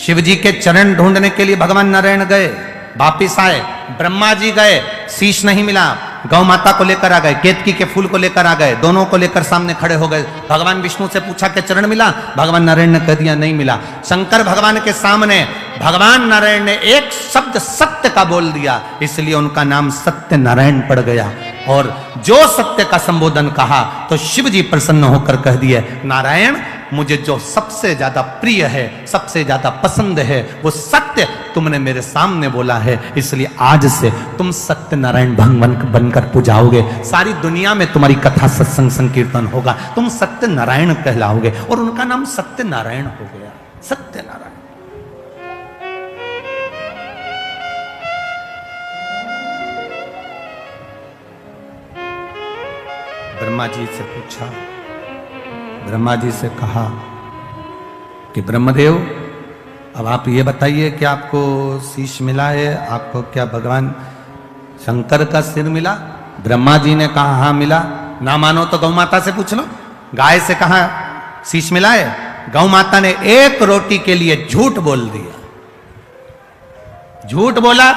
शिव जी के चरण ढूंढने के लिए भगवान नारायण गए, वापिस आए, ब्रह्मा जी गए, शीश नहीं मिला, गौ माता को लेकर आ गए, केतकी के फूल को लेकर आ गए, दोनों को लेकर सामने खड़े हो गए। भगवान विष्णु से पूछा कि चरण मिला? भगवान नारायण ने कह दिया नहीं मिला। शंकर भगवान के सामने भगवान नारायण ने एक शब्द सत्य का बोल दिया, इसलिए उनका नाम सत्य नारायण पड़ गया। और जो सत्य का संबोधन कहा तो शिव जी प्रसन्न होकर कह दिए, नारायण मुझे जो सबसे ज्यादा प्रिय है, सबसे ज्यादा पसंद है, वो सत्य तुमने मेरे सामने बोला है, इसलिए आज से तुम सत्य नारायण भगवान बनकर पूजाओगे। सारी दुनिया में तुम्हारी कथा सत्संग संकीर्तन होगा, तुम सत्य नारायण कहलाओगे। और उनका नाम सत्य नारायण हो गया, सत्य नारायण। ब्रह्मा जी से पूछा, ब्रह्मा जी से कहा कि ब्रह्मदेव अब आप ये बताइए कि आपको शीश मिला है, आपको क्या भगवान शंकर का सिर मिला? ब्रह्मा जी ने कहा हाँ मिला। ना मानो तो गौ माता से पूछ लो, गाय से कहा शीश मिला है? गौ माता ने एक रोटी के लिए झूठ बोल दिया, झूठ बोला,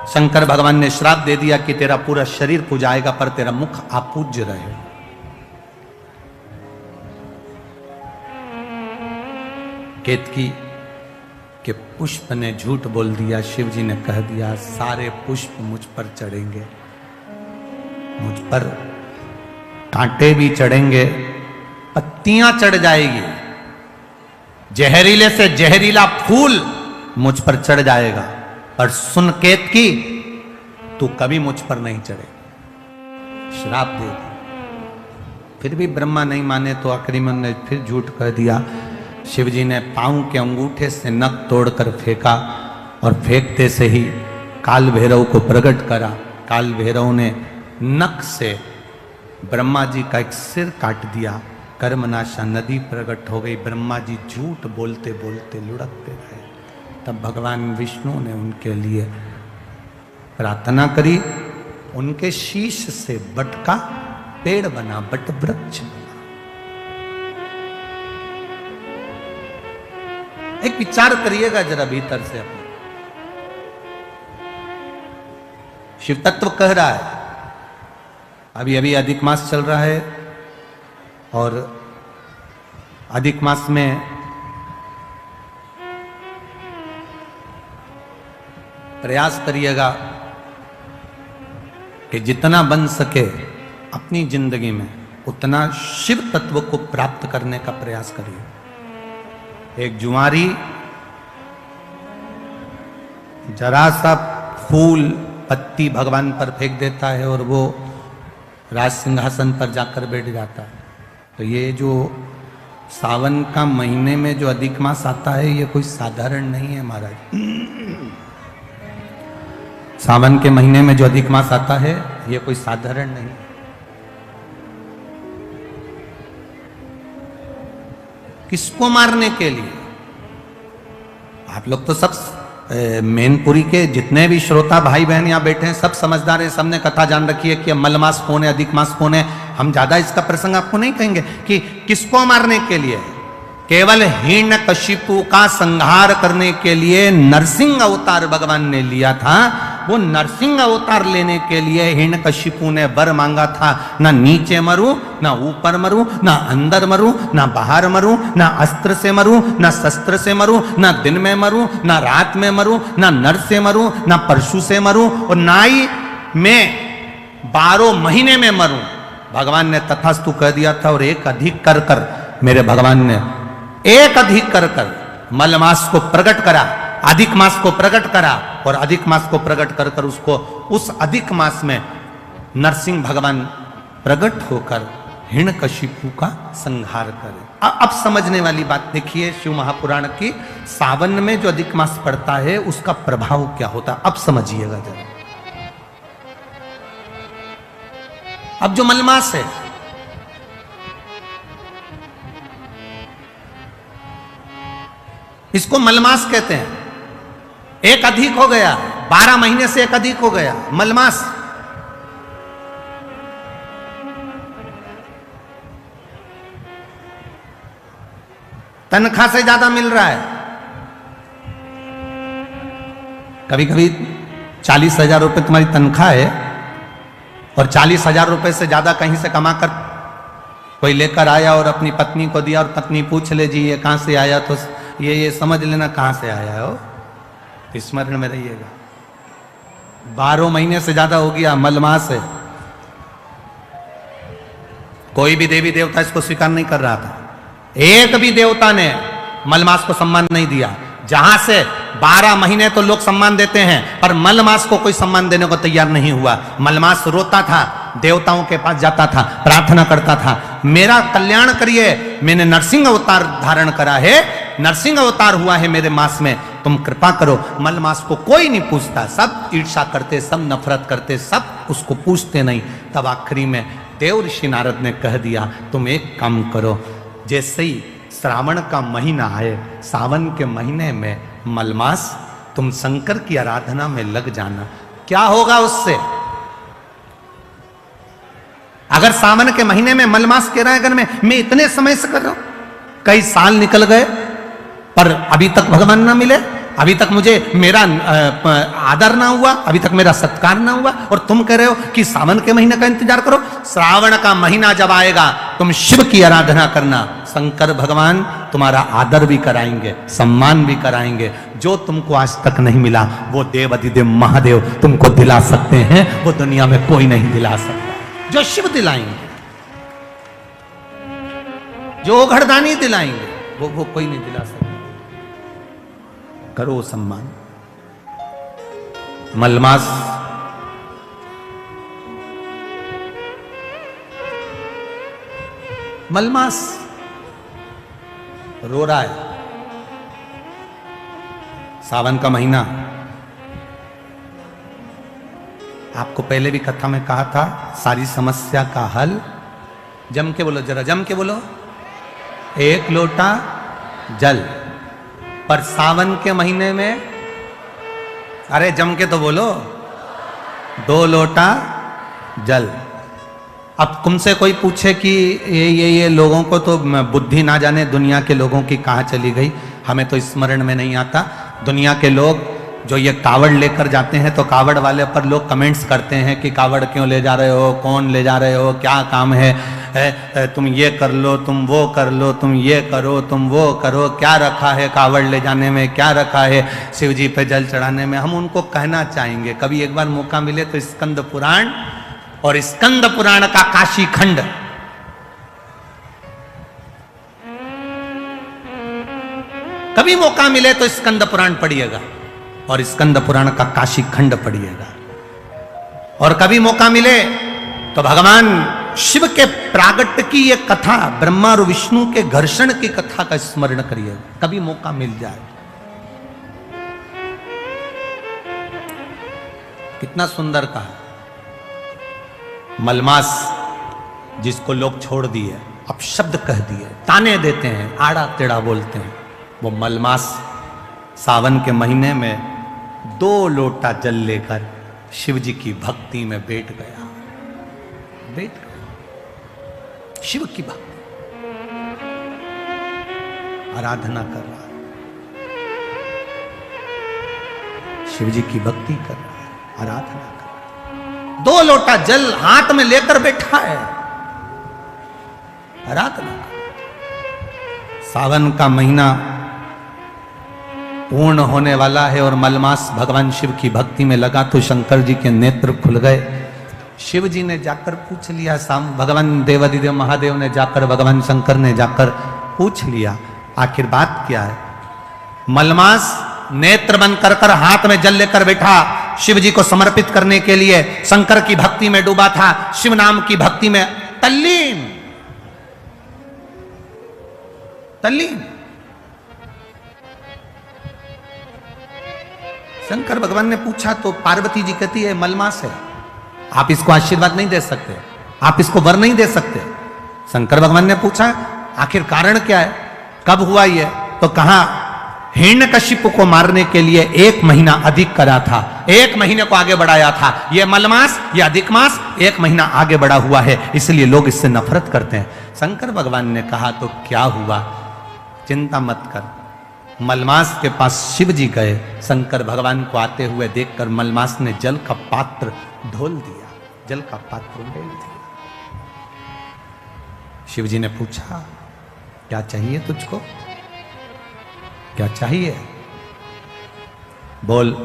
शंकर भगवान ने श्राप दे दिया कि तेरा पूरा शरीर पूजाएगा पर तेरा मुख अपूज्य रहे। केतकी के पुष्प ने झूठ बोल दिया, शिव जी ने कह दिया सारे पुष्प मुझ पर चढ़ेंगे, मुझ पर कांटे भी चढ़ेंगे, पत्तियां चढ़ जाएगी, जहरीले से जहरीला फूल मुझ पर चढ़ जाएगा, पर सुन केतकी तू कभी मुझ पर नहीं चढ़े। श्राप दे दिया। फिर भी ब्रह्मा नहीं माने तो आखिरी में ने फिर झूठ कह दिया। शिव जी ने पांव के अंगूठे से नख तोड़कर फेंका और फेंकते से ही काल भैरव को प्रकट करा। काल भैरव ने नख से ब्रह्मा जी का एक सिर काट दिया। कर्मनाशा नदी प्रकट हो गई। ब्रह्मा जी झूठ बोलते बोलते लुढ़कते रहे। तब भगवान विष्णु ने उनके लिए प्रार्थना करी, उनके शीश से बट का पेड़ बना, बट वृक्ष बना। एक विचार करिएगा जरा भीतर से अपने। शिव तत्व कह रहा है, अभी अभी अधिक मास चल रहा है और अधिक मास में प्रयास करिएगा कि जितना बन सके अपनी जिंदगी में उतना शिव तत्व को प्राप्त करने का प्रयास करिए। एक जुआरी जरा सा फूल पत्ती भगवान पर फेंक देता है और वो राज सिंहासन पर जाकर बैठ जाता है। तो ये जो सावन का महीने में जो अधिक मास आता है ये कोई साधारण नहीं है महाराज। सावन के महीने में जो अधिक मास आता है ये कोई साधारण नहीं। किसको मारने के लिए? आप लोग तो सब मैनपुरी के जितने भी श्रोता भाई बहन यहाँ बैठे हैं सब समझदार हैं, सबने कथा जान रखी है कि मल मास कौन है, अधिक मास कौन है। हम ज्यादा इसका प्रसंग आपको नहीं कहेंगे कि किसको मारने के लिए। केवल हिरण्यकशिपु का संहार करने के लिए नरसिंह अवतार भगवान ने लिया था। वो नरसिंह अवतार लेने के लिए हिरण्यकशिपु ने वर मांगा था, ना नीचे मरूं, ना ऊपर मरूं, ना अंदर मरूं, ना बाहर मरूं, ना अस्त्र से मरूं, ना शस्त्र से मरूं, ना दिन में मरूं, ना रात में मरूं, ना नर से मरूं, ना परशु से मरूं और ना ही मैं 12 महीने में मरूं। भगवान ने तथास्तु कह दिया था। और एक अधिक कर कर मेरे भगवान ने एक अधिक कर कर मल मास को प्रकट करा, अधिक मास को प्रकट करा और अधिक मास को प्रकट कर कर उसको उस अधिक मास में नरसिंह भगवान प्रकट होकर हिरण्यकशिपु का संहार करे। अब समझने वाली बात देखिए, शिव महापुराण की सावन में जो अधिक मास पड़ता है उसका प्रभाव क्या होता है, अब समझिएगा जरा। अब जो मलमास है इसको मलमास कहते हैं। एक अधिक हो गया, 12 महीने से एक अधिक हो गया मलमास। तनख्वाह से ज्यादा मिल रहा है, कभी कभी 40,000 रुपये तुम्हारी तनख्वाह है और 40,000 रुपये से ज्यादा कहीं से कमा कर कोई लेकर आया और अपनी पत्नी को दिया और पत्नी पूछ ले जी ये कहां से आया, तो ये समझ लेना कहां से आया हो, स्मरण में रहिएगा। 12 महीने से ज्यादा हो गया, मलमास है। कोई भी देवी देवता इसको स्वीकार नहीं कर रहा था, एक भी देवता ने मलमास को सम्मान नहीं दिया। जहां से 12 महीने तो लोग सम्मान देते हैं, पर मलमास को कोई सम्मान देने को तैयार नहीं हुआ। मलमास रोता था, देवताओं के पास जाता था, प्रार्थना करता था, मेरा कल्याण करिए, मैंने नरसिंह अवतार धारण करा है, नरसिंह अवतार हुआ है मेरे मास में, तुम कृपा करो। मलमास को कोई नहीं पूछता, सब ईर्ष्या करते, सब नफरत करते, सब उसको पूछते नहीं। तब आखिरी में देव ऋषि नारद ने कह दिया तुम एक काम करो, जैसे ही श्रावण का महीना आए, सावन के महीने में मलमास तुम शंकर की आराधना में लग जाना। क्या होगा उससे? अगर सावन के महीने में मलमास कह रहा है, अगर मैं इतने समय से कर रहा हूं, कई साल निकल गए पर अभी तक भगवान ना मिले, अभी तक मुझे मेरा आदर ना हुआ, अभी तक मेरा सत्कार ना हुआ, और तुम कह रहे हो कि सावन के महीने का इंतजार करो। श्रावण का महीना जब आएगा तुम शिव की आराधना करना, शंकर भगवान तुम्हारा आदर भी कराएंगे, सम्मान भी कराएंगे। जो तुमको आज तक नहीं मिला वो देव अधिदेव महादेव तुमको दिला सकते हैं, वो दुनिया में कोई नहीं दिला सकता। जो शिव दिलाएंगे, जो घड़दानी दिलाएंगे, वो कोई नहीं दिला सकता। करो सम्मान। मलमास रो रहा है, सावन का महीना। आपको पहले भी कथा में कहा था, सारी समस्या का हल, जम के बोलो, जरा जम के बोलो, 1 लोटा जल। पर सावन के महीने में, अरे जम के तो बोलो, 2 लोटा जल। अब तुमसे कोई पूछे कि ये लोगों को तो बुद्धि ना जाने दुनिया के लोगों की कहाँ चली गई, हमें तो स्मरण में नहीं आता। दुनिया के लोग जो ये कावड़ लेकर जाते हैं, तो कावड़ वाले पर लोग कमेंट्स करते हैं कि कावड़ क्यों ले जा रहे हो, कौन ले जा रहे हो, क्या काम है, तुम ये कर लो, तुम वो कर लो, तुम ये करो, तुम वो करो, क्या रखा है कावड़ ले जाने में, क्या रखा है शिव जी पे जल चढ़ाने में। हम उनको कहना चाहेंगे, कभी एक बार मौका मिले तो स्कंद पुराण और स्कंद पुराण का काशी खंड, कभी मौका मिले तो स्कंद पुराण पढ़िएगा और स्कंद पुराण का काशी खंड पढ़िएगा। और कभी मौका मिले तो भगवान शिव के प्रागट्य की ये कथा, ब्रह्मा और विष्णु के घर्षण की कथा का स्मरण करिएगा, कभी मौका मिल जाए। कितना सुंदर कहा। मलमास जिसको लोग छोड़ दिए, अपशब्द कह दिए, ताने देते हैं, आड़ा टेढ़ा बोलते हैं, वो मलमास सावन के महीने में 2 लोटा जल लेकर शिव जी की भक्ति में बैठ गया, शिव की भक्ति, आराधना कर रहा है, शिव जी की भक्ति कर रहा है, आराधना कर रहा है। 2 लोटा जल हाथ में लेकर बैठा है, आराधना कर रहा है। सावन का महीना पूर्ण होने वाला है और मलमास भगवान शिव की भक्ति में लगा तो शंकर जी के नेत्र खुल गए। शिव जी ने जाकर पूछ लिया, भगवान देवाधिदेव महादेव ने जाकर, भगवान शंकर ने जाकर पूछ लिया, आखिर बात क्या है। मलमास नेत्र बंद कर कर हाथ में जल लेकर बैठा, शिव जी को समर्पित करने के लिए शंकर की भक्ति में डूबा था, शिव नाम की भक्ति में तल्लीन। शंकर भगवान ने पूछा तो पार्वती जी कहती है मलमास है, आप इसको आशीर्वाद नहीं दे सकते, आप इसको वर नहीं दे सकते। शंकर भगवान ने पूछा आखिर कारण क्या है, कब हुआ ये, तो कहा हिरण्यकशिपु को मारने के लिए 1 महीना अधिक करा था, 1 महीने को आगे बढ़ाया था। ये मलमास, ये अधिक मास 1 महीना आगे बढ़ा हुआ है, इसलिए लोग इससे नफरत करते हैं। शंकर भगवान ने कहा तो क्या हुआ, चिंता मत कर, मलमास के पास शिव जी गए। शंकर भगवान को आते हुए देखकर मलमास ने जल का पात्र ढोल दिया, जल का पात्र ढोल दिया। शिव जी ने पूछा, क्या चाहिए तुझको, क्या चाहिए? बोल।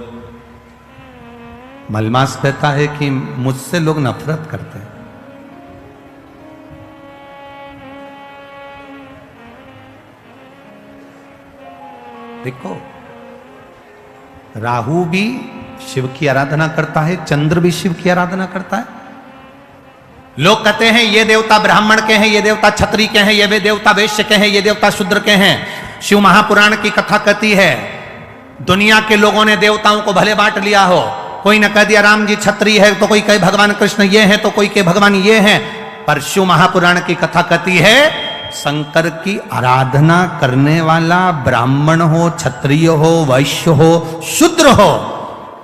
मलमास कहता है कि मुझसे लोग नफरत करते हैं। देखो, राहु भी शिव की आराधना करता है, चंद्र भी शिव की आराधना करता है। लोग कहते हैं ये देवता ब्राह्मण के हैं, ये देवता क्षत्रिय के हैं, ये देवता वैश्य के हैं, ये देवता शूद्र के हैं। शिव महापुराण की कथा कहती है, दुनिया के लोगों ने देवताओं को भले बांट लिया हो। कोई ने कह दिया राम जी क्षत्रिय है, तो कोई कहे भगवान कृष्ण ये हैं, तो कोई कहे भगवान ये हैं। पर शिव महापुराण की कथा कहती है, शंकर की आराधना करने वाला ब्राह्मण हो, क्षत्रिय हो, वैश्य हो, शूद्र हो,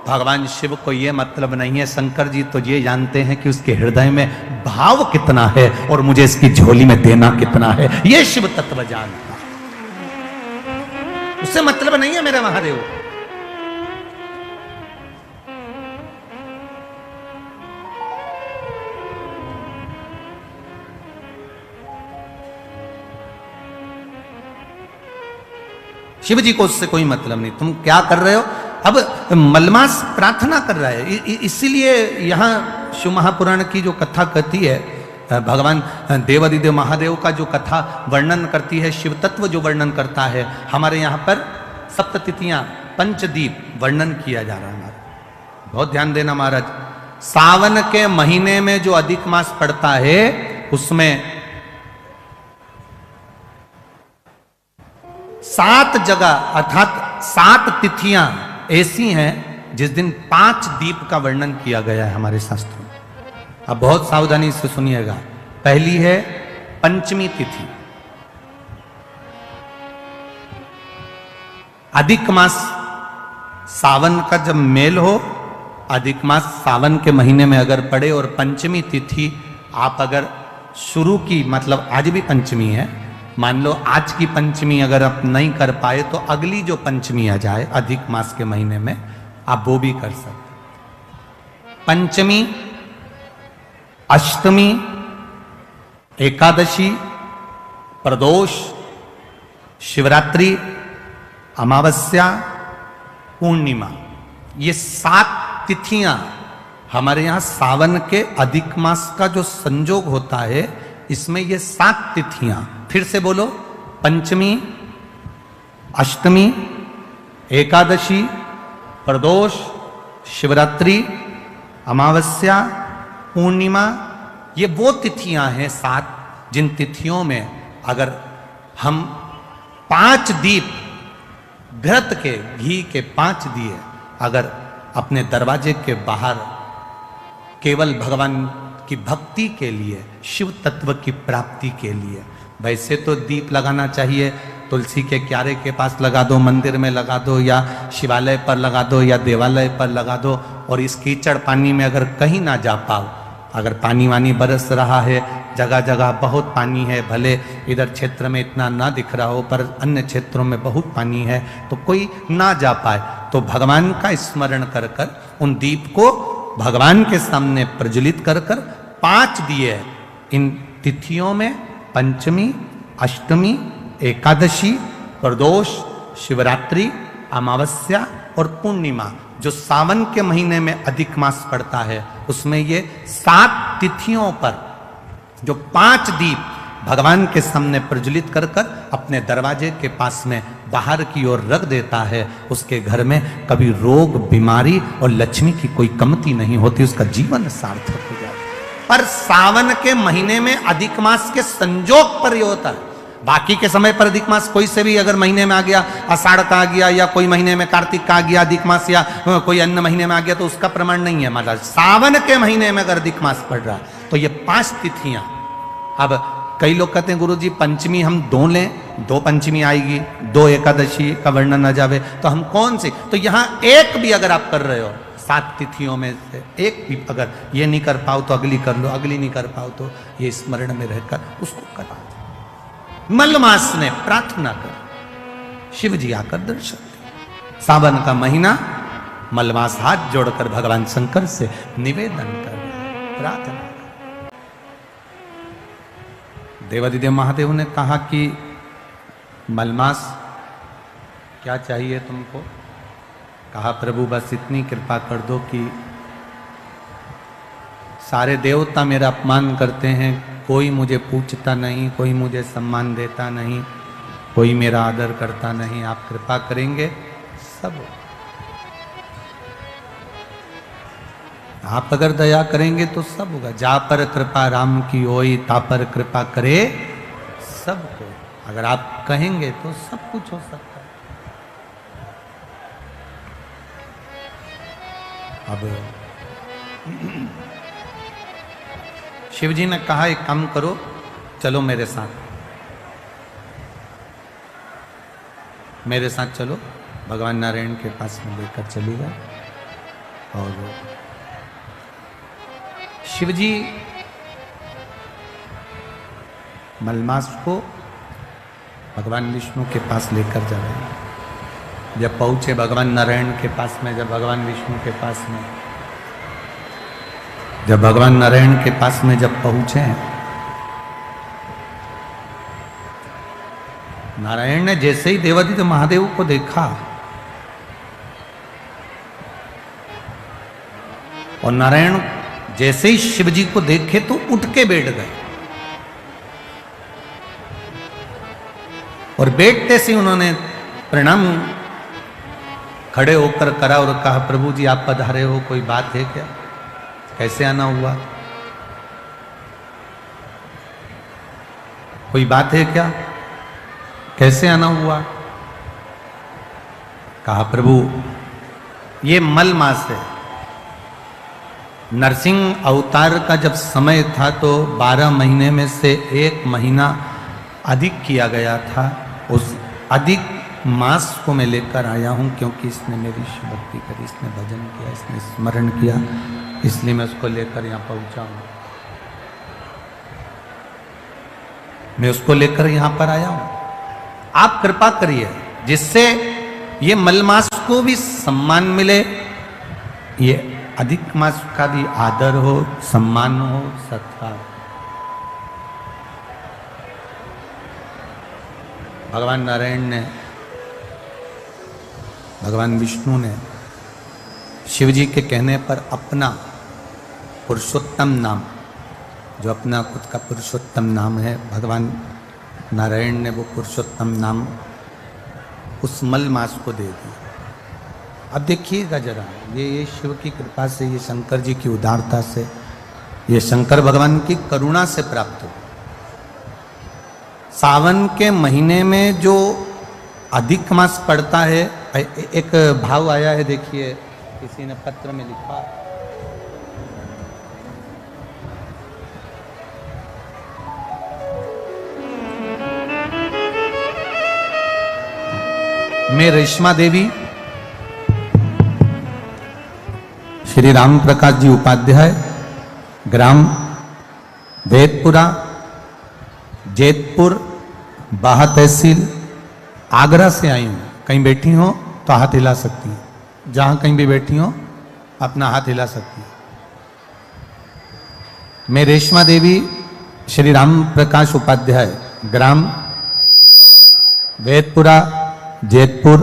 भगवान शिव को यह मतलब नहीं है। शंकर जी तो ये जानते हैं कि उसके हृदय में भाव कितना है और मुझे इसकी झोली में देना कितना है, ये शिव तत्व जानता है। उससे मतलब नहीं है मेरे महादेव। शिव जी को उससे कोई मतलब नहीं। तुम क्या कर रहे हो? अब मलमास प्रार्थना कर रहा है, इसीलिए यहां शिव महापुराण की जो कथा कहती है, भगवान देवादिदेव महादेव का जो कथा वर्णन करती है, शिव तत्व जो वर्णन करता है, हमारे यहाँ पर सप्ततिथियां, पंचदीप वर्णन किया जा रहा है। हमारा बहुत ध्यान देना महाराज। सावन के महीने में जो अधिक मास पड़ता है, उसमें 7 जगह अर्थात 7 तिथियां ऐसी हैं जिस दिन 5 दीप का वर्णन किया गया है हमारे शास्त्रों में। अब बहुत सावधानी से सुनिएगा। पहली है पंचमी तिथि। अधिक मास सावन का जब मेल हो, अधिक मास सावन के महीने में अगर पड़े और पंचमी तिथि आप अगर शुरू की, मतलब आज भी पंचमी है, मान लो आज की पंचमी अगर आप नहीं कर पाए तो अगली जो पंचमी आ जाए अधिक मास के महीने में, आप वो भी कर सकते। पंचमी, अष्टमी, एकादशी, प्रदोष, शिवरात्रि, अमावस्या, पूर्णिमा, ये 7 तिथियां हमारे यहां सावन के अधिक मास का जो संजोग होता है, इसमें ये 7 तिथियां, फिर से बोलो, पंचमी, अष्टमी, एकादशी, प्रदोष, शिवरात्रि, अमावस्या, पूर्णिमा, ये वो तिथियां हैं 7 जिन तिथियों में अगर हम 5 दीप घृत के, घी के 5 दिए अगर अपने दरवाजे के बाहर केवल भगवान की भक्ति के लिए, शिव तत्व की प्राप्ति के लिए, वैसे तो दीप लगाना चाहिए, तुलसी के क्यारे के पास लगा दो, मंदिर में लगा दो, या शिवालय पर लगा दो, या देवालय पर लगा दो। और इस कीचड़ पानी में अगर कहीं ना जा पाओ, अगर पानी वानी बरस रहा है, जगह जगह बहुत पानी है, भले इधर क्षेत्र में इतना ना दिख रहा हो पर अन्य क्षेत्रों में बहुत पानी है, तो कोई ना जा पाए तो भगवान का स्मरण कर कर उन दीप को भगवान के सामने प्रज्वलित कर कर 5 दिए इन तिथियों में, पंचमी, अष्टमी, एकादशी, प्रदोष, शिवरात्रि, अमावस्या और पूर्णिमा, जो सावन के महीने में अधिक मास पड़ता है, उसमें ये 7 तिथियों पर जो 5 दीप भगवान के सामने प्रज्वलित कर कर अपने दरवाजे के पास में बाहर की ओर रख देता है, उसके घर में कभी रोग, बीमारी और लक्ष्मी की कोई कमती नहीं होती, उसका जीवन सार्थक हो जाता है। पर सावन के महीने में अधिक मास के संजोग पर यह होता है। बाकी के समय पर अधिक मास कोई से भी अगर महीने में आ गया, आषाढ़ का आ गया, या कोई महीने में कार्तिक का आ गया अधिक मास, या कोई अन्य महीने में आ गया, तो उसका प्रमाण नहीं है महाराज। सावन के महीने में अगर अधिक मास पड़ रहा है तो ये 5 तिथियां। अब कई लोग कहते हैं गुरुजी पंचमी हम 2 लें, 2 पंचमी आएगी, 2 एकादशी का वर्णन न जावे, तो हम कौन सी? तो यहां एक भी अगर आप कर रहे हो 7 तिथियों में से एक भी अगर ये नहीं कर पाओ तो अगली कर लो, अगली नहीं कर पाओ तो ये स्मरण में रहकर उसको करा। मलमास ने प्रार्थना कर, शिव जी आकर दर्शन दिए। सावन का महीना, मलमास हाथ जोड़कर भगवान शंकर से निवेदन कर, प्रार्थना कर। देवादिदेव महादेव ने कहा कि मलमास क्या चाहिए तुमको? कहा प्रभु बस इतनी कृपा कर दो कि सारे देवता मेरा अपमान करते हैं, कोई मुझे पूछता नहीं, कोई मुझे सम्मान देता नहीं, कोई मेरा आदर करता नहीं, आप कृपा करेंगे सब। आप अगर दया करेंगे तो सब होगा। जा पर कृपा राम की होई, ता पर कृपा करे सब को। अगर आप कहेंगे तो सब कुछ हो सकता है। अब शिव जी ने कहा एक काम करो, चलो मेरे साथ, मेरे साथ चलो। भगवान नारायण के पास में लेकर चली गए और शिव जी मलमास को भगवान विष्णु के पास लेकर जा रहे हैं। जब पहुंचे भगवान नारायण के पास में, जब भगवान विष्णु के पास में, जब भगवान नारायण के पास में जब पहुंचे, नारायण ने जैसे ही देवादिदेव महादेव को देखा और नारायण जैसे ही शिव जी को देखे तो उठ के बैठ गए और बैठते से उन्होंने प्रणाम खड़े होकर करा और कहा प्रभु जी आप पधारे हो, कोई बात है क्या? कैसे आना हुआ? कोई बात है क्या? कैसे आना हुआ? कहा प्रभु ये मल मास है। नरसिंह अवतार का जब समय था तो 12 महीने में से 1 महीना अधिक किया गया था। उस अधिक मास को मैं लेकर आया हूं क्योंकि इसने मेरी शिव भक्ति करी, इसने भजन किया, इसने स्मरण किया, इसलिए मैं उसको लेकर यहां पहुंचा हूं। मैं उसको लेकर यहां पर आया हूं। आप कृपा करिए जिससे ये मलमास को भी सम्मान मिले, ये अधिक मास का भी आदर हो, सम्मान हो, सत्कार। भगवान नारायण ने, भगवान विष्णु ने शिव जी के कहने पर अपना पुरुषोत्तम नाम, जो अपना खुद का पुरुषोत्तम नाम है, भगवान नारायण ने वो पुरुषोत्तम नाम उस मल मास को दे दिया। अब देखिएगा जरा, ये शिव की कृपा से, ये शंकर जी की उदारता से, ये शंकर भगवान की करुणा से प्राप्त हो। सावन के महीने में जो अधिक मास पड़ता है, एक भाव आया है, देखिए किसी ने पत्र में लिखा, मैं रेशमा देवी, श्री राम प्रकाश जी उपाध्याय, ग्राम वेदपुरा, जैतपुर, बाहा तहसील, आगरा से आई हूँ। कहीं बैठी हो तो हाथ हिला सकती हैं, जहाँ कहीं भी बैठी हो अपना हाथ हिला सकती हैं। मैं रेशमा देवी, श्री राम प्रकाश उपाध्याय, ग्राम वेदपुरा, जैतपुर,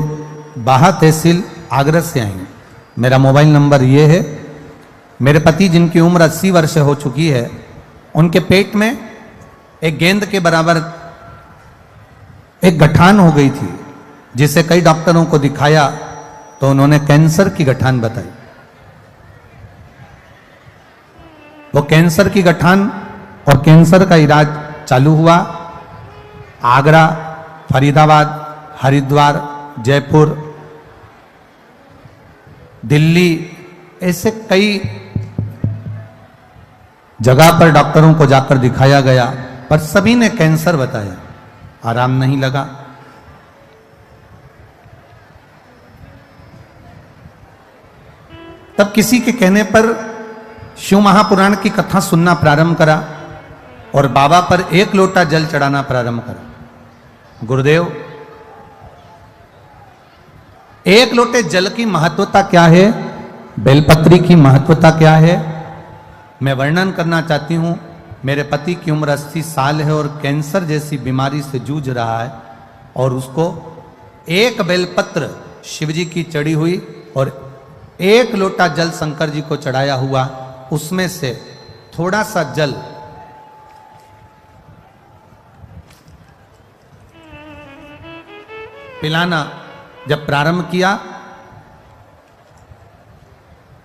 बाहा तहसील, आगरा से आई हूँ। मेरा मोबाइल नंबर ये है। मेरे पति जिनकी उम्र 80 वर्ष हो चुकी है, उनके पेट में एक गेंद के बराबर एक गठान हो गई थी, जिसे कई डॉक्टरों को दिखाया तो उन्होंने कैंसर की गठान बताई। वो कैंसर की गठान और कैंसर का इलाज चालू हुआ। आगरा, फरीदाबाद, हरिद्वार, जयपुर, दिल्ली, ऐसे कई जगह पर डॉक्टरों को जाकर दिखाया गया, पर सभी ने कैंसर बताया। आराम नहीं लगा। तब किसी के कहने पर शिव महापुराण की कथा सुनना प्रारंभ करा और बाबा पर 1 लोटा जल चढ़ाना प्रारंभ करा। गुरुदेव एक लोटे जल की महत्वता क्या है, बेलपत्री की महत्वता क्या है, मैं वर्णन करना चाहती हूं। मेरे पति की उम्र 80 साल है और कैंसर जैसी बीमारी से जूझ रहा है, और उसको एक बेलपत्र शिव जी की चढ़ी हुई और एक लोटा जल शंकर जी को चढ़ाया हुआ, उसमें से थोड़ा सा जल पिलाना जब प्रारंभ किया,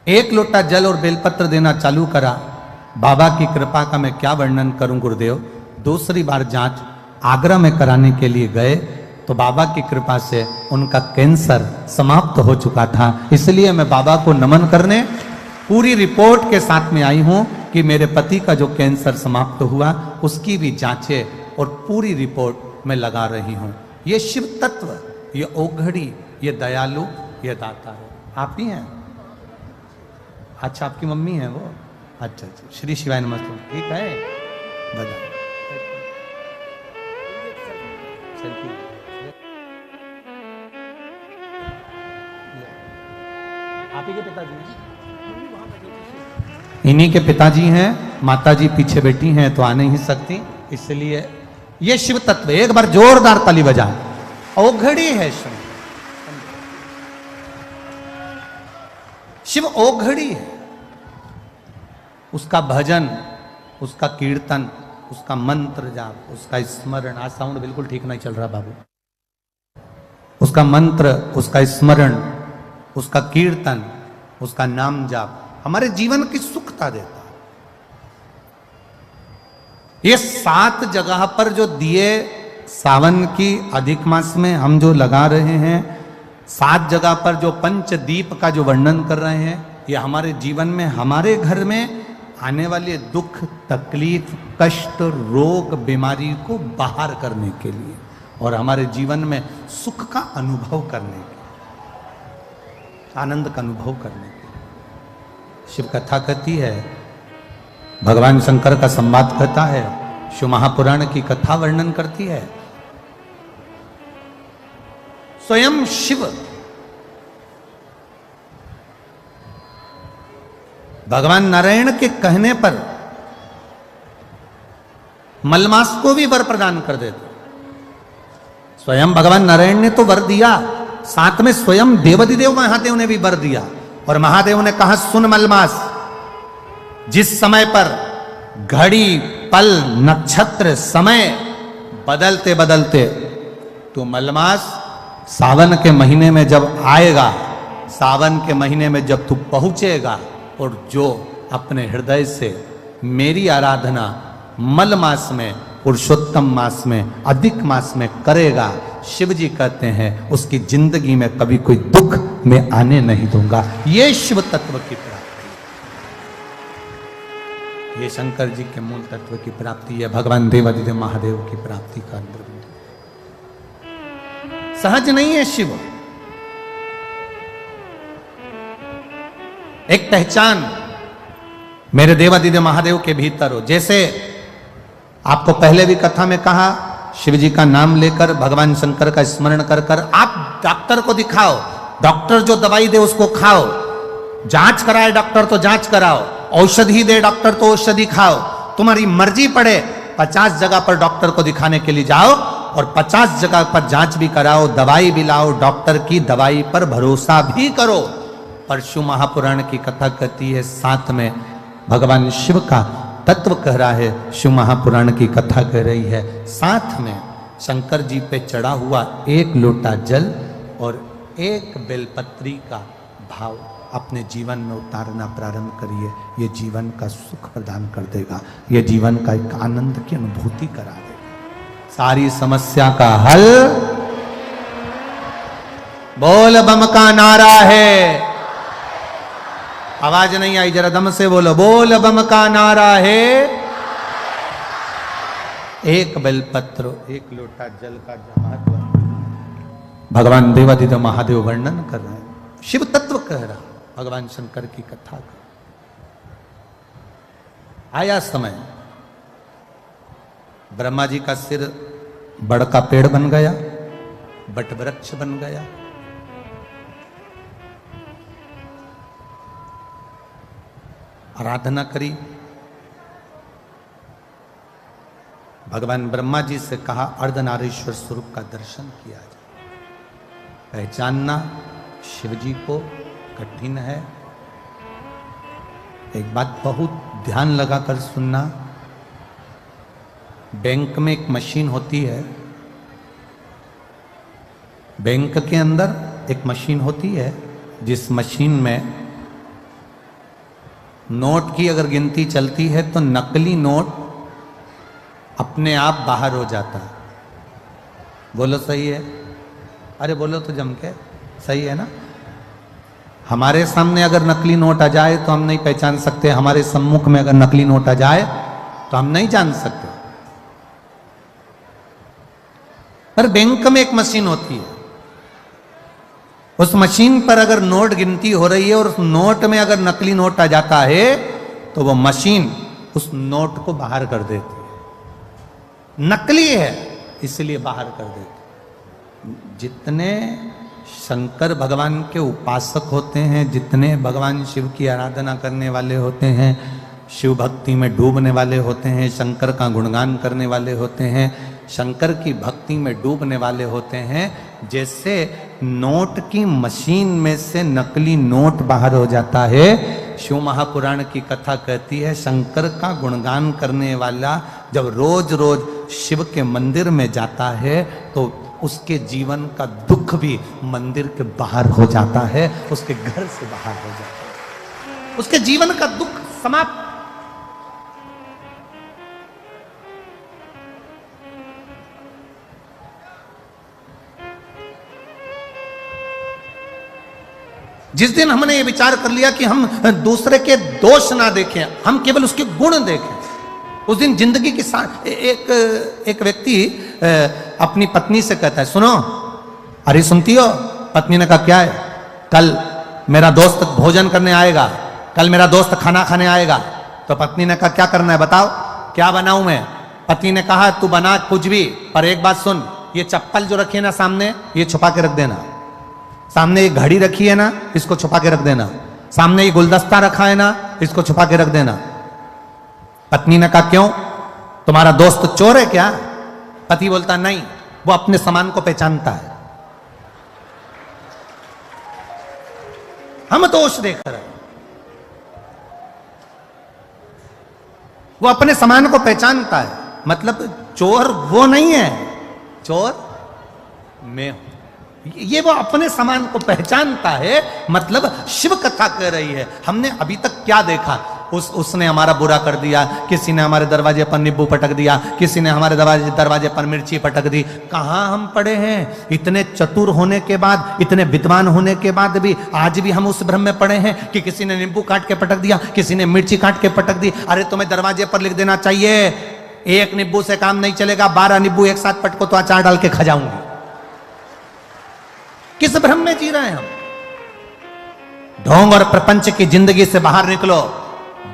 एक लोटा जल और बेलपत्र देना चालू करा, बाबा की कृपा का मैं क्या वर्णन करूं गुरुदेव। दूसरी बार जांच आगरा में कराने के लिए गए तो बाबा की कृपा से उनका कैंसर समाप्त हो चुका था। इसलिए मैं बाबा को नमन करने पूरी रिपोर्ट के साथ में आई हूं कि मेरे पति का जो कैंसर समाप्त हुआ उसकी भी जांचें और पूरी रिपोर्ट मैं लगा रही हूं। ये शिव तत्व, ये ओघड़ी, ये दयालु, ये दाता है। आप ही हैं? अच्छा, आपकी मम्मी है वो? अच्छा अच्छा, श्री शिवाय नमस्ते। ठीक है, बता आप ही के पिताजी हैं? इन्हीं के पिताजी हैं, माताजी पीछे बैठी हैं तो आ नहीं सकती, इसलिए ये शिव तत्व। एक बार जोरदार ताली बजाएं। ओघड़ी है शिव, शिव ओघड़ी है। उसका भजन, उसका कीर्तन, उसका मंत्र जाप, उसका स्मरण। आज साउंड बिल्कुल ठीक नहीं चल रहा बाबू। उसका मंत्र, उसका स्मरण, उसका कीर्तन, उसका नाम जाप हमारे जीवन की सुखता देता है। ये 7 जगह पर जो दिए सावन की अधिक मास में हम जो लगा रहे हैं, 7 जगह पर जो पंचदीप का जो वर्णन कर रहे हैं, ये हमारे जीवन में, हमारे घर में आने वाले दुख, तकलीफ, कष्ट, रोग, बीमारी को बाहर करने के लिए और हमारे जीवन में सुख का अनुभव करने के लिए, आनंद का अनुभव करने के लिए। शिव कथा कहती है, भगवान शंकर का संवाद कहता है, शिव महापुराण की कथा वर्णन करती है। स्वयं शिव भगवान नारायण के कहने पर मलमास को भी वर प्रदान कर देते। स्वयं भगवान नारायण ने तो वर दिया, साथ में स्वयं देवाधिदेव महादेव ने भी वर दिया। और महादेव ने कहा, सुन मलमास, जिस समय पर घड़ी, पल, नक्षत्र, समय बदलते बदलते तो मलमास सावन के महीने में जब आएगा, सावन के महीने में जब तू पहुंचेगा और जो अपने हृदय से मेरी आराधना मल मास में, पुरुषोत्तम मास में, अधिक मास में करेगा, शिव जी कहते हैं उसकी जिंदगी में कभी कोई दुख मैं आने नहीं दूंगा। ये शिव तत्व की प्राप्ति, ये शंकर जी के मूल तत्व की प्राप्ति है, भगवान देवाधिदेव महादेव की प्राप्ति का अंदर सहज नहीं है। शिव एक पहचान मेरे देवाधिदेव महादेव के भीतर हो। जैसे आपको पहले भी कथा में कहा, शिव जी का नाम लेकर, भगवान शंकर का स्मरण कर कर आप डॉक्टर को दिखाओ, डॉक्टर जो दवाई दे उसको खाओ, जांच कराए डॉक्टर तो जांच कराओ, औषधि दे डॉक्टर तो औषधि खाओ। तुम्हारी मर्जी पड़े 50 जगह पर डॉक्टर को दिखाने के लिए जाओ और 50 जगह पर जांच भी कराओ, दवाई भी लाओ, डॉक्टर की दवाई पर भरोसा भी करो। पर शिव महापुराण की कथा कहती है, साथ में भगवान शिव का तत्व कह रहा है, शिव महापुराण की कथा कह रही है, साथ में शंकर जी पे चढ़ा हुआ 1 लोटा जल और 1 बेलपत्री का भाव अपने जीवन में उतारना प्रारंभ करिए। ये जीवन का सुख प्रदान कर देगा, ये जीवन का एक आनंद की अनुभूति करा देगा, सारी समस्या का हल। बोल बम का नारा है, आवाज नहीं आई, जरा दम से बोलो, बोल बम का नारा है। 1 बेलपत्र, 1 लोटा जल का महत्व भगवान देवाधिदेव महादेव वर्णन कर रहे हैं, शिव तत्व कह रहा, भगवान शंकर की कथा का आया समय, ब्रह्मा जी का सिर बड़ का पेड़ बन गया, बट वृक्ष बन गया, आराधना करी। भगवान ब्रह्मा जी से कहा अर्धनारीश्वर स्वरूप का दर्शन किया जाए। पहचानना शिव जी को कठिन है। एक बात बहुत ध्यान लगाकर सुनना, बैंक में एक मशीन होती है, बैंक के अंदर एक मशीन होती है, जिस मशीन में नोट की अगर गिनती चलती है तो नकली नोट अपने आप बाहर हो जाता है। बोलो सही है? अरे बोलो तो जम के, सही है ना? हमारे सामने अगर नकली नोट आ जाए तो हम नहीं पहचान सकते, हमारे सम्मुख में अगर नकली नोट आ जाए तो हम नहीं जान सकते। पर बैंक में एक मशीन होती है, उस मशीन पर अगर नोट गिनती हो रही है और उस नोट में अगर नकली नोट आ जाता है तो वो मशीन उस नोट को बाहर कर देती है। नकली है इसलिए बाहर कर देती। जितने शंकर भगवान के उपासक होते हैं, जितने भगवान शिव की आराधना करने वाले होते हैं, शिव भक्ति में डूबने वाले होते हैं, शंकर का गुणगान करने वाले होते हैं, शंकर की भक्ति में डूबने वाले होते हैं, जैसे नोट की मशीन में से नकली नोट बाहर हो जाता है। शिव महापुराण की कथा कहती है शंकर का गुणगान करने वाला जब रोज रोज शिव के मंदिर में जाता है तो उसके जीवन का दुख भी मंदिर के बाहर हो जाता है, उसके घर से बाहर हो जाता है, उसके जीवन का दुख समाप्त। जिस दिन हमने ये विचार कर लिया कि हम दूसरे के दोष ना देखें, हम केवल उसके गुण देखें, उस दिन जिंदगी के साथ एक व्यक्ति अपनी पत्नी से कहता है, सुनो, अरे सुनती हो? पत्नी ने कहा क्या है? कल मेरा दोस्त भोजन करने आएगा, कल मेरा दोस्त खाना खाने आएगा। तो पत्नी ने कहा क्या करना है बताओ, क्या बनाऊं मैं? पति ने कहा तू बना कुछ भी, पर एक बात सुन, ये चप्पल जो रखी है ना सामने, ये छुपा के रख देना। सामने ये घड़ी रखी है ना, इसको छुपा के रख देना। सामने ये गुलदस्ता रखा है ना, इसको छुपा के रख देना। पत्नी ने कहा क्यों, तुम्हारा दोस्त चोर है क्या? पति बोलता नहीं, वो अपने सामान को पहचानता है। हम दोष देख रहे हैं, वो अपने सामान को पहचानता है। मतलब चोर वो नहीं है, चोर मैं हूं। ये वो अपने सामान को पहचानता है। मतलब शिव कथा कह रही है हमने अभी तक क्या देखा, उसने हमारा बुरा कर दिया, किसी ने हमारे दरवाजे पर नींबू पटक दिया, किसी ने हमारे दरवाजे पर मिर्ची पटक दी। कहां हम पड़े हैं? इतने चतुर होने के बाद, इतने विद्वान होने के बाद भी आज भी हम उस भ्रम में पड़े हैं कि किसी ने नींबू काट के पटक दिया, किसी ने मिर्ची काट के पटक दी। अरे तुम्हें दरवाजे पर लिख देना चाहिए, एक नींबू से काम नहीं चलेगा, 12 नींबू एक साथ पटको तो अचार डाल के खा जाऊंगी। किस भ्रम में जी रहे हैं हम? ढोंग और प्रपंच की जिंदगी से बाहर निकलो,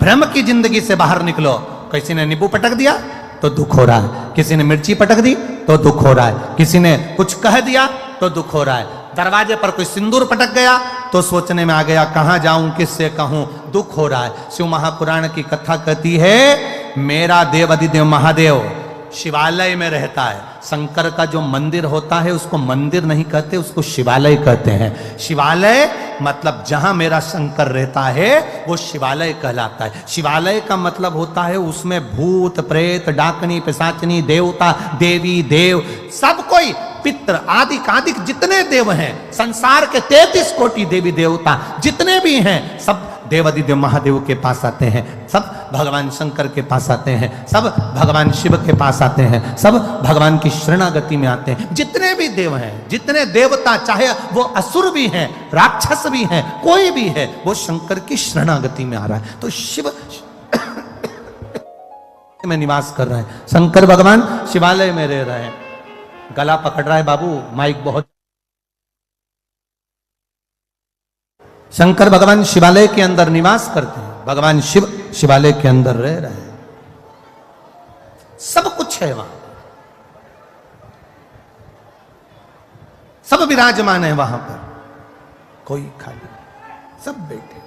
भ्रम की जिंदगी से बाहर निकलो। किसी ने नींबू पटक दिया तो दुख हो रहा है, किसी ने मिर्ची पटक दी तो दुख हो रहा है, किसी ने कुछ कह दिया तो दुख हो रहा है, दरवाजे पर कोई सिंदूर पटक गया तो सोचने में आ गया कहां जाऊं, किससे कहूं, दुख हो रहा है। शिव महापुराण की कथा कहती है मेरा देव अधिदेव महादेव शिवालय में रहता है। शंकर का जो मंदिर होता है उसको मंदिर नहीं कहते, उसको शिवालय कहते हैं। शिवालय मतलब जहां मेरा शंकर रहता है वो शिवालय कहलाता है। शिवालय का मतलब होता है उसमें भूत प्रेत डाकनी पिशाचनी देवता देवी देव सब कोई, पित्र आदि आदि जितने देव हैं संसार के 33 कोटि देवी देवता जितने भी हैं सब देवादिदेव महादेव के पास आते हैं, सब भगवान शंकर के पास आते हैं, सब भगवान शिव के पास आते हैं, सब भगवान की शरणागति में आते हैं। जितने भी देव हैं, जितने देवता, चाहे वो असुर भी हैं, राक्षस भी हैं, कोई भी है, वो शंकर की शरणागति में आ रहा है। तो शिव में निवास कर रहे हैं, शंकर भगवान शिवालय में रह रहे हैं। गला पकड़ रहा है बाबू, माइक बहुत। शंकर भगवान शिवालय के अंदर निवास करते हैं, भगवान शिव शिवालय के अंदर रह रहे हैं, सब कुछ है वहां, सब विराजमान है वहां पर, कोई खाली, सब बैठे।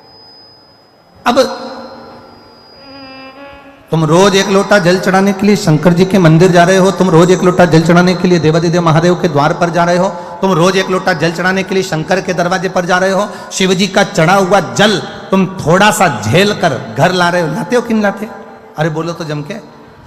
अब तुम रोज एक लोटा जल चढ़ाने के लिए शंकर जी के मंदिर जा रहे हो, तुम रोज एक लोटा जल चढ़ाने के लिए देवादिदेव महादेव के द्वार पर जा रहे हो, तुम रोज एक लोटा जल चढ़ाने के लिए शंकर के दरवाजे पर जा रहे हो, शिव जी का चढ़ा हुआ जल तुम थोड़ा सा झेल कर घर ला रहे हो, लाते हो कि नहीं लाते? अरे बोलो तो जम के,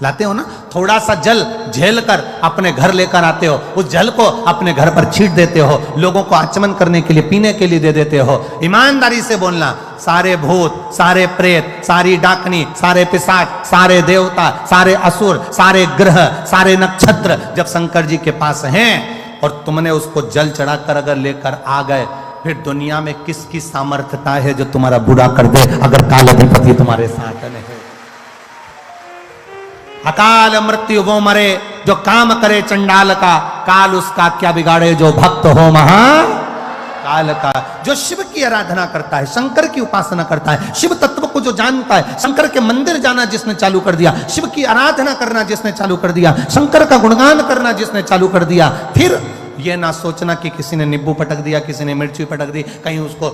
लाते हो ना? थोड़ा सा जल झेल कर अपने घर लेकर आते हो, उस जल को अपने घर पर छीट देते हो, लोगों को आचमन करने के लिए, पीने के लिए दे देते हो। ईमानदारी से बोलना, सारे भूत, सारे प्रेत, सारी डाकनी, सारे पिशाच, सारे देवता, सारे असुर, सारे ग्रह, सारे नक्षत्र जब शंकर जी के पास हैं और तुमने उसको जल चढ़ाकर अगर लेकर आ गए, फिर दुनिया में किसकी सामर्थ्यता है जो तुम्हारा बुरा कर दे, अगर काल अधिपति तुम्हारे साथ नहीं? अकाल मृत्यु वो मरे जो काम करे चंडाल का, काल उसका क्या बिगाड़े जो भक्त हो महा काल का। जो शिव की आराधना करता है, शंकर की उपासना करता है, शिव तत्व को जो जानता है, शंकर के मंदिर जाना जिसने चालू कर दिया, शिव की आराधना करना जिसने चालू कर दिया, शंकर का गुणगान करना जिसने चालू कर दिया, फिर ये ना सोचना कि किसी ने नींबू पटक दिया, किसी ने मिर्ची पटक दी, कहीं उसको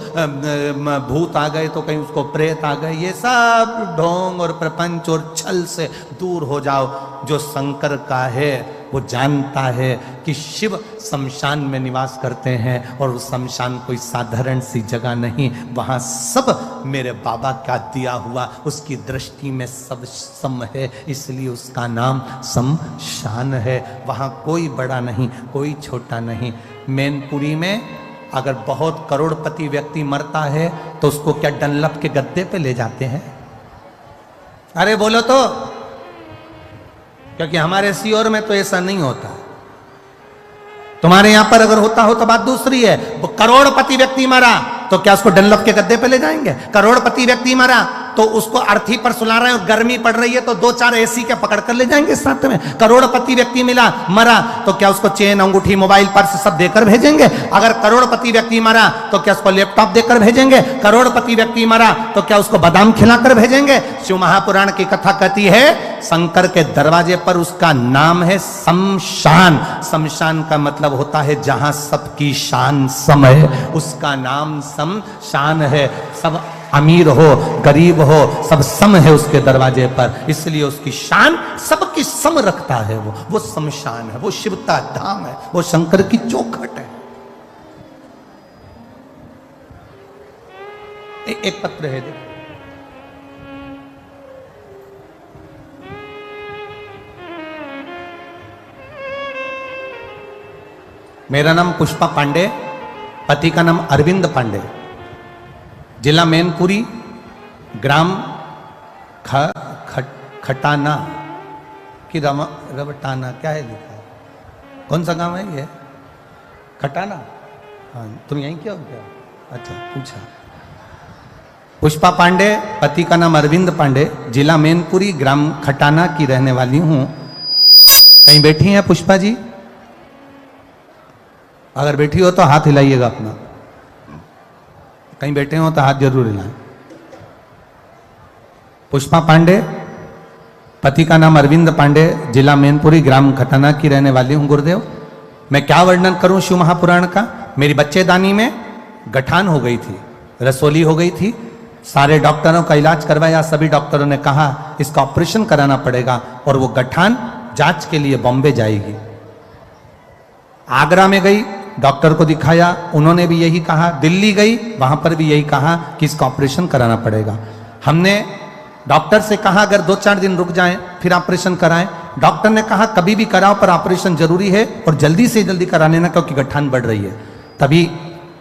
भूत आ गए तो कहीं उसको प्रेत आ गए, ये सब ढोंग और प्रपंच और छल से दूर हो जाओ। जो शंकर का है वो जानता है कि शिव शमशान में निवास करते हैं और वो शमशान कोई साधारण सी जगह नहीं, वहाँ सब मेरे बाबा का दिया हुआ, उसकी दृष्टि में सब सम है, इसलिए उसका नाम शमशान है। वहाँ कोई बड़ा नहीं, कोई छोटा नहीं। मैनपुरी में अगर बहुत करोड़पति व्यक्ति मरता है तो उसको क्या डनलप के गद्दे पे ले जाते हैं? अरे बोलो तो, क्योंकि हमारे सीओर में तो ऐसा नहीं होता। तुम्हारे यहां पर अगर होता हो तो बात दूसरी है। वो करोड़पति व्यक्ति मरा तो क्या उसको डनलप के गद्दे पे ले जाएंगे? करोड़पति व्यक्ति मरा तो उसको अर्थी पर सुला रहे हैं और गर्मी पड़ रही है तो 2-4 एसी के पकड़ कर ले जाएंगे साथ में। करोड़पति व्यक्ति मरा तो क्या उसको चेन, अंगूठी, मोबाइल, पर्स सब देकर भेजेंगे? अगर करोड़पति व्यक्ति मरा तो क्या उसको लैपटॉप देकर भेजेंगे? करोड़पति व्यक्ति मरा तो क्या उसको बादाम खिलाकर भेजेंगे? शिव महापुराण की कथा कहती है शंकर के दरवाजे पर उसका नाम है शमशान। शमशान का मतलब होता है जहां सबकी शान सम है, उसका नाम शमशान है। सब अमीर हो, गरीब हो, सब सम है उसके दरवाजे पर, इसलिए उसकी शान सबकी सम रखता है। वो शमशान है, वो शिवता धाम है, वो शंकर की चौखट है। एक पत्र है, देखो, मेरा नाम पुष्पा पांडे, पति का नाम अरविंद पांडे, जिला मैनपुरी, ग्राम खटाना की रवटाना, क्या है लिखा है? कौन सा गांव है ये? खटाना? हाँ, तुम यहीं क्या हो क्या? अच्छा, पूछा। पुष्पा पांडे, पति का नाम अरविंद पांडे, जिला मैनपुरी, ग्राम खटाना की रहने वाली हूं। कहीं बैठी हैं पुष्पा जी? अगर बैठी हो तो हाथ हिलाइएगा अपना। कहीं बैठे हो तो हाथ जरूर हिलाएं। पुष्पा पांडे, पति का नाम अरविंद पांडे, जिला मैनपुरी, ग्राम खटाना की रहने वाली हूं। गुरुदेव, मैं क्या वर्णन करूं शिव महापुराण का। मेरी बच्चेदानी में गठान हो गई थी, रसोली हो गई थी। सारे डॉक्टरों का इलाज करवाया, सभी डॉक्टरों ने कहा इसका ऑपरेशन कराना पड़ेगा और वो गठान जांच के लिए बॉम्बे जाएगी। आगरा में गई, डॉक्टर को दिखाया, उन्होंने भी यही कहा। दिल्ली गई, वहां पर भी यही कहा कि इसका ऑपरेशन कराना पड़ेगा। हमने डॉक्टर से कहा अगर 2-4 दिन रुक जाएं फिर ऑपरेशन कराएं। डॉक्टर ने कहा कभी भी कराओ पर ऑपरेशन जरूरी है और जल्दी से जल्दी करा लेना क्योंकि गठान बढ़ रही है। तभी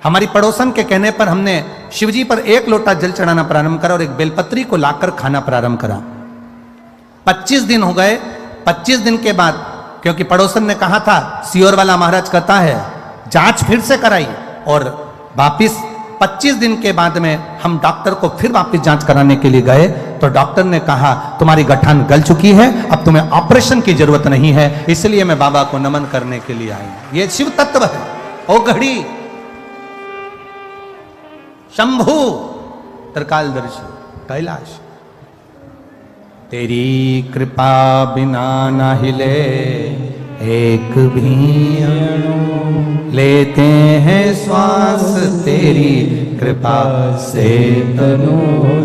हमारी पड़ोसन के कहने पर हमने शिवजी पर 1 लोटा जल चढ़ाना प्रारंभ करा और एक बेलपत्री को लाकर खाना प्रारंभ करा। 25 दिन हो गए। 25 दिन के बाद, क्योंकि पड़ोसन ने कहा था, सीओर वाला महाराज कहता है जांच फिर से कराई और वापिस 25 दिन के बाद में हम डॉक्टर को फिर वापस जांच कराने के लिए गए तो डॉक्टर ने कहा तुम्हारी गठान गल चुकी है, अब तुम्हें ऑपरेशन की जरूरत नहीं है, इसलिए मैं बाबा को नमन करने के लिए आई। ये शिव तत्व है। ओ घड़ी शंभु त्रिकालदर्शी कैलाश, तेरी कृपा बिना न हिले एक भी अणु, लेते हैं श्वास तेरी कृपा से तनो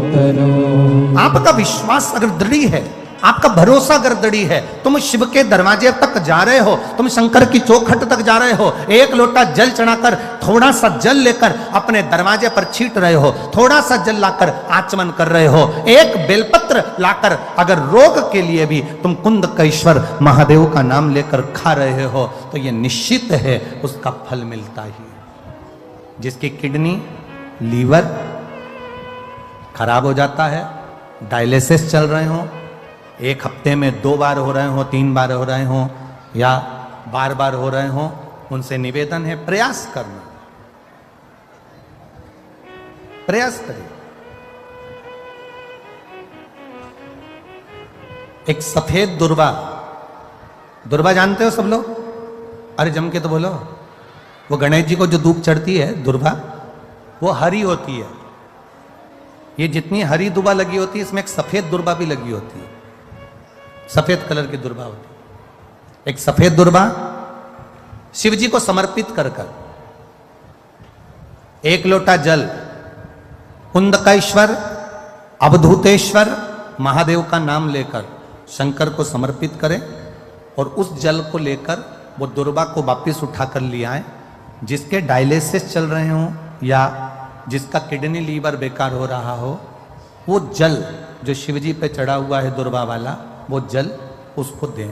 तनो। आपका विश्वास अगर दृढ़ है आपका भरोसा गड़बड़ी है। तुम शिव के दरवाजे तक जा रहे हो, तुम शंकर की चौखट तक जा रहे हो, एक लोटा जल चढ़ाकर, थोड़ा सा जल लेकर अपने दरवाजे पर छीट रहे हो, थोड़ा सा जल लाकर आचमन कर रहे हो, एक बेलपत्र लाकर अगर रोग के लिए भी तुम कुंदकेश्वर महादेव का नाम लेकर खा रहे हो, तो यह निश्चित है उसका फल मिलता ही। जिसकी किडनी, लीवर खराब हो जाता है, डायलिसिस चल रहे हो, एक हफ्ते में 2 बार हो रहे हो, 3 बार हो रहे हो, या बार बार हो रहे हो, उनसे निवेदन है प्रयास करना, प्रयास करिए। एक सफेद दुर्वा, दुर्वा जानते हो सब लोग? अरे जम के तो बोलो। वो गणेश जी को जो धूप चढ़ती है दुर्वा, वो हरी होती है। ये जितनी हरी दुर्वा लगी होती है, इसमें एक सफेद दुर्वा भी लगी होती है, सफेद कलर की दुर्वा होती है। एक सफेद दुर्वा शिव जी को समर्पित कर कर, एक लोटा जल कुंदकेश्वर अवधूतेश्वर महादेव का नाम लेकर शंकर को समर्पित करें, और उस जल को लेकर वो दुर्वा को वापिस उठाकर ले आए। जिसके डायलिसिस चल रहे हो या जिसका किडनी लीवर बेकार हो रहा हो, वो जल जो शिवजी पे चढ़ा हुआ है दुर्वा वाला, वो जल उसको दें।